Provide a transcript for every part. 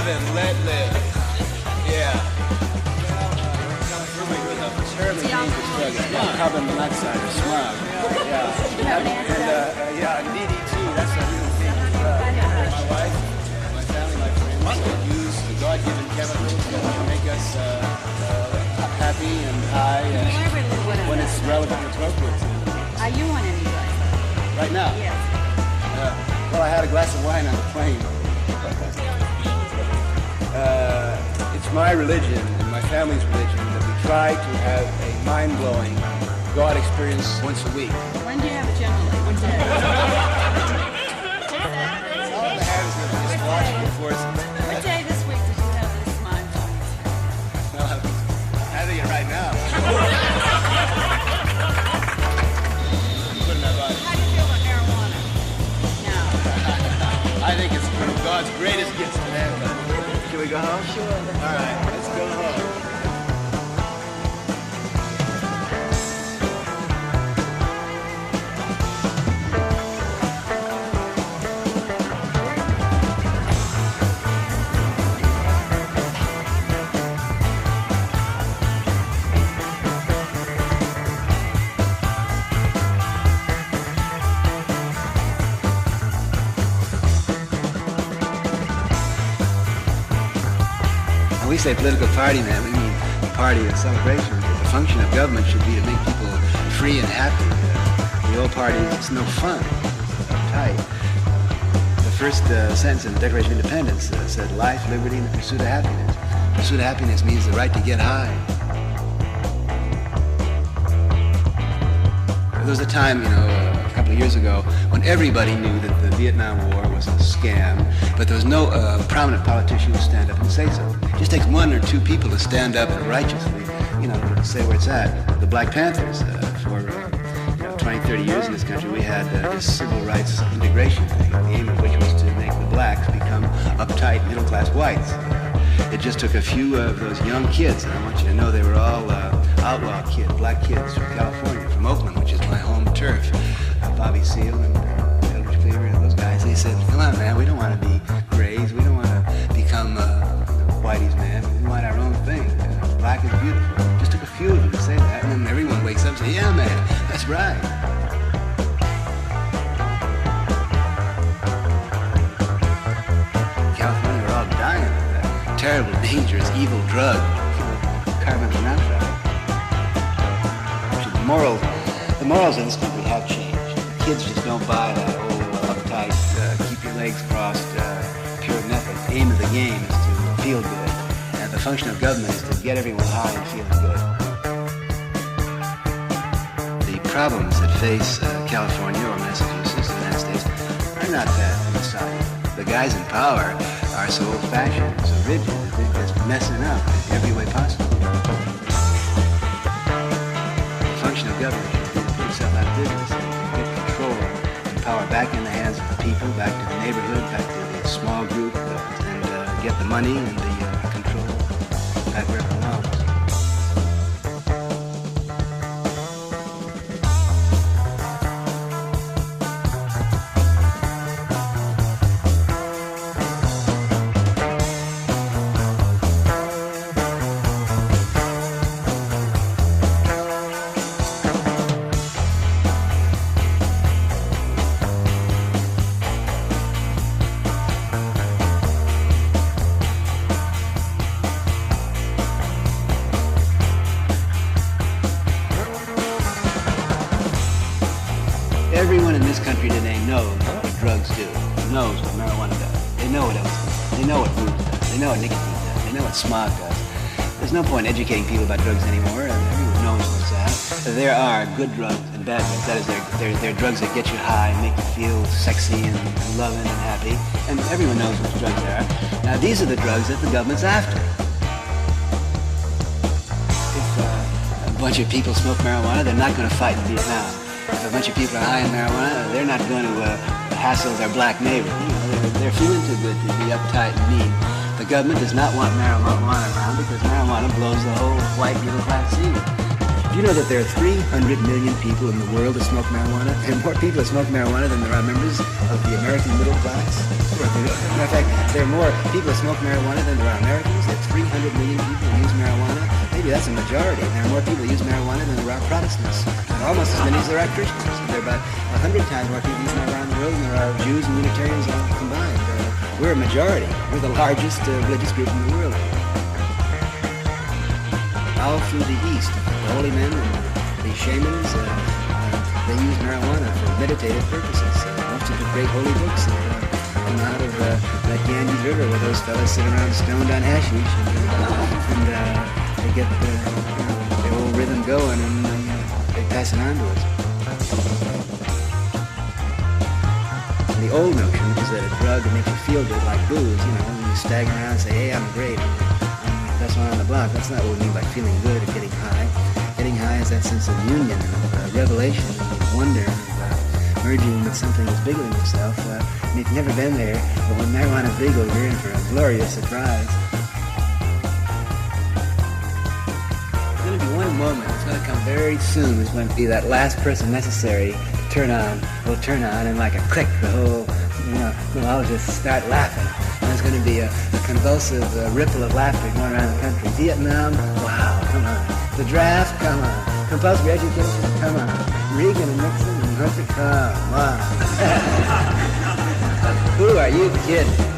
Live and let live. Yeah. Terribly dangerous drug. It's called carbon monoxide or smog. Yeah. And DDT, that's a really dangerous drug. My wife, my family, my friends use the God-given chemicals that make us happy and high when it's relevant and appropriate. Are you on any drugs? Right now? Yes. Well, I had a glass of wine on the plane. It's my religion and my family's religion that we try to have a mind-blowing God experience once a week. When do you have it generally? What day? It's all in the hands of mythological forces. What day this week did you have this mind-blowing? Well, I think it right now. Put in my body. How do you feel about marijuana? No. I think it's one of God's greatest gifts to mankind. Can we go home? Sure. All right, let's go home. We say political party, man. We mean a party of celebration. The function of government should be to make people free and happy. The old parties, it's no fun. It's uptight. The first sentence in the Declaration of Independence said life, liberty, and the pursuit of happiness. The pursuit of happiness means the right to get high. There was a time, a couple of years ago, when everybody knew that the Vietnam War was a scam, but there was no prominent politician who would stand up and say so. It just takes one or two people to stand up and righteously, say where it's at. The Black Panthers, for 20, 30 years in this country, we had this civil rights integration thing, the aim of which was to make the blacks become uptight, middle-class whites. It just took a few of those young kids, and I want you to know they were all outlaw kids, black kids from California, from Oakland, which is my home turf. Bobby Seale and Elvis Cleaver and those guys, they said, come on, man, we don't want to be grays. We don't want to become whitey's, man. We want our own thing. Black is beautiful. It just took a few of them to say that, and then everyone wakes up and says, yeah, man, that's right. California, we're all dying of that terrible, dangerous, evil drug, carbon monoxide. The morals of this country have changed. Kids just don't buy that old uptight, keep your legs crossed, pure method. The aim of the game is to feel good. And the function of government is to get everyone high and feeling good. The problems that face California or Massachusetts, the United States, are not that philosophical. The guys in power are so old-fashioned, so rigid, that they're just messing up in every way possible. The function of government is to put itself out of business and get control and power back in the hands of the people, back to the neighborhood, back to the small group, and get the money and the control back where it belongs. Everyone in this country today knows what drugs do, knows what marijuana does. They know what else does. They know what food does. They know what nicotine does. They know what smog does. There's no point educating people about drugs anymore, and everyone knows what's that. There are good drugs and bad drugs. That is, they're drugs that get you high, make you feel sexy and loving and happy, and everyone knows which drugs they are. Now, these are the drugs that the government's after. If a bunch of people smoke marijuana, they're not going to fight in Vietnam. If a bunch of people are high on marijuana, they're not going to hassle their black neighbor. They're feeling too good to be uptight and mean. The government does not want marijuana around because marijuana blows the whole white middle class scene. Do you know that there are 300 million people in the world that smoke marijuana? There are more people that smoke marijuana than there are members of the American middle class. Matter of fact, there are more people that smoke marijuana than there are Americans. There are 300 million people who use marijuana. Maybe that's a majority. There are more people who use marijuana than there are Protestants. And almost as many as there are Christians. There are about 100 times more people use marijuana in the world than there are Jews and Unitarians all combined. We're a majority. We're the largest religious group in the world. All through the East, the holy men and the shamans, they use marijuana for meditative purposes. Most of the great holy books come out of that Ganges River where those fellas sit around stoned on hashish and they get the old rhythm going and they pass it on to us. And the old notion is that a drug that makes you feel good like booze, when you stagger around and say, hey, I'm great. That's one on the block. That's not what we mean by feeling good or getting high. Getting high is that sense of union, of revelation, of wonder, of merging with something that's bigger than yourself. And you've never been there, but when marijuana's legal, you're in for a glorious surprise. There's going to be one moment. It's going to come very soon. It's going to be that last person necessary to turn on. Will turn on, and like a click, the whole, I'll just start laughing. There's going to be a convulsive ripple of laughter going around the country. Vietnam, wow, come on. The draft, come on. Compulsory education, come on. Reagan and Nixon and Hunter, come on. Who are you kidding?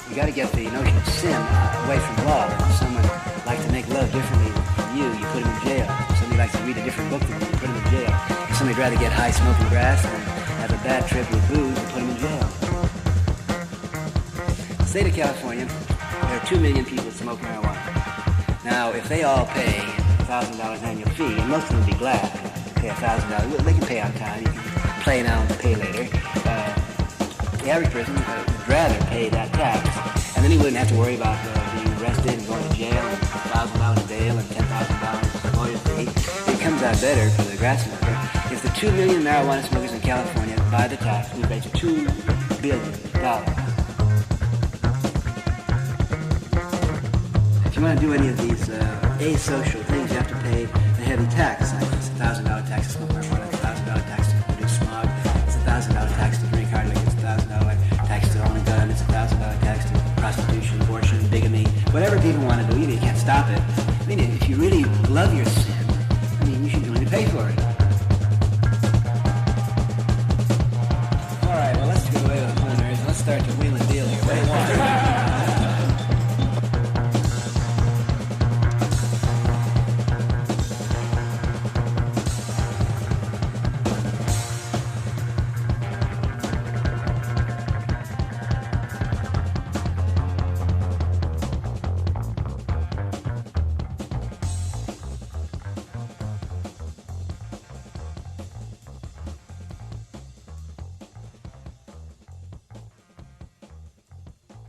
You got to get the notion of sin away from law. If someone likes to make love differently from you, you put him in jail. If somebody likes to read a different book than you, you put him in jail. If somebody'd rather get high smoking grass than have a bad trip with booze, you put him in jail. The state of California, there are 2 million people that smoke marijuana. Now, if they all pay $1,000 annual fee, and most of them would be glad to pay $1,000, they can pay on time. You can play now and pay later. The average person would rather pay that tax, and then he wouldn't have to worry about being arrested and going to jail and $1,000 bail and $10,000 lawyer fee. It comes out better for the grass smoker. If the 2 million marijuana smokers in California buy the tax, we raise $2 billion. If you want to do any of these asocial things, you have to pay a heavy tax, like it's $1,000 tax to smoke